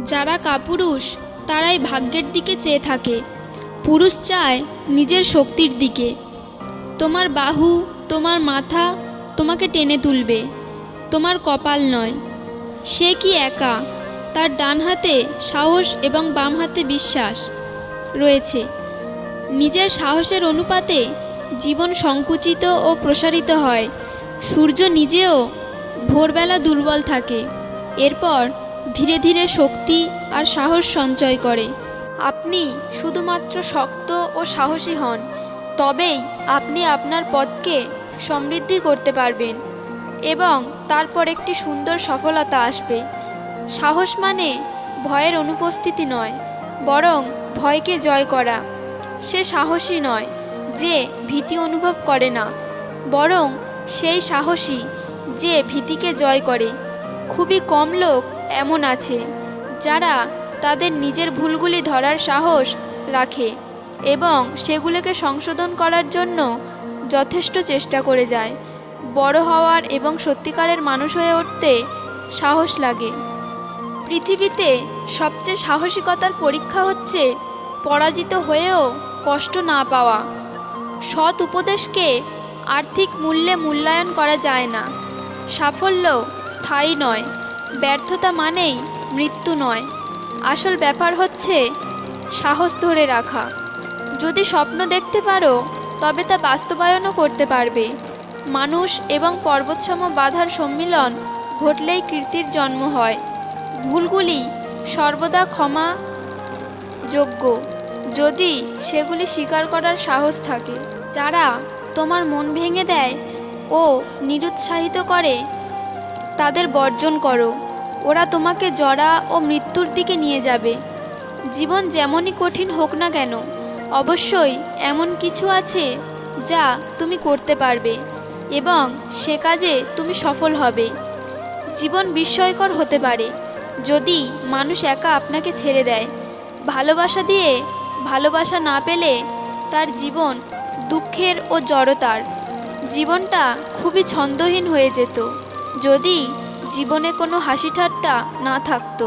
যারা কাপুরুষ তারাই ভাগ্যের দিকে চেয়ে থাকে, পুরুষ চায় নিজের শক্তির দিকে। তোমার বাহু, তোমার মাথা তোমাকে টেনে তুলবে, তোমার কপাল নয়। সে কি একা, তার ডান হাতে সাহস এবং বাম হাতে বিশ্বাস রয়েছে। নিজের সাহসের অনুপাতে জীবন সংকুচিত ও প্রসারিত হয়। সূর্য নিজেও ভোরবেলা দুর্বল থাকে, এরপর ধীরে ধীরে শক্তি আর সাহস সঞ্চয় করে। আপনি শুধুমাত্র শক্ত ও সাহসী হন, তবেই আপনি আপনার পথকে সমৃদ্ধি করতে পারবেন এবং তারপর একটি সুন্দর সফলতা আসবে। সাহস মানে ভয়ের অনুপস্থিতি নয়, বরং ভয়কে জয় করা। সে সাহসী নয় যে ভীতি অনুভব করে না, বরং সেই সাহসী যে ভীতিকে জয় করে। খুবই কম লোক এমন আছে যারা তাদের নিজের ভুলগুলি ধরার সাহস রাখে এবং সেগুলোকে সংশোধন করার জন্য যথেষ্ট চেষ্টা করে যায়। বড় হওয়ার এবং সত্যিকারের মানুষ হয়ে উঠতে সাহস লাগে। পৃথিবীতে সবচেয়ে সাহসিকতার পরীক্ষা হচ্ছে পরাজিত হয়েও কষ্ট না পাওয়া। সৎ উপদেশকে আর্থিক মূল্যে মূল্যায়ন করা যায় না। সাফল্য স্থায়ী নয়, ব্যর্থতা মানেই মৃত্যু নয়। আসল ব্যাপার হচ্ছে সাহস ধরে রাখা। যদি স্বপ্ন দেখতে পারো তবে তা বাস্তবায়নও করতে পারবে। মানুষ এবং পর্বতসম বাধার সম্মিলন ঘটলেই কীর্তির জন্ম হয়। ভুলগুলি সর্বদা ক্ষমা যোগ্য, যদি সেগুলি স্বীকার করার সাহস থাকে। যারা তোমার মন ভেঙে দেয় ও নিরুৎসাহিত করে তাদের বর্জন করো। ওরা তোমাকে জরা ও মৃত্যুর দিকে নিয়ে যাবে। জীবন যেমনই কঠিন হোক না কেন, অবশ্যই এমন কিছু আছে যা তুমি করতে পারবে এবং সে কাজে তুমি সফল হবে। জীবন বিস্ময়কর হতে পারে যদি মানুষ একা আপনাকে ছেড়ে দেয়। ভালোবাসা দিয়ে ভালোবাসা না পেলে তার জীবন দুঃখের ও জড়তার। জীবনটা খুবই ছন্দহীন হয়ে যেত যদি জীবনে কোনো হাসি ঠাট্টা না থাকতো।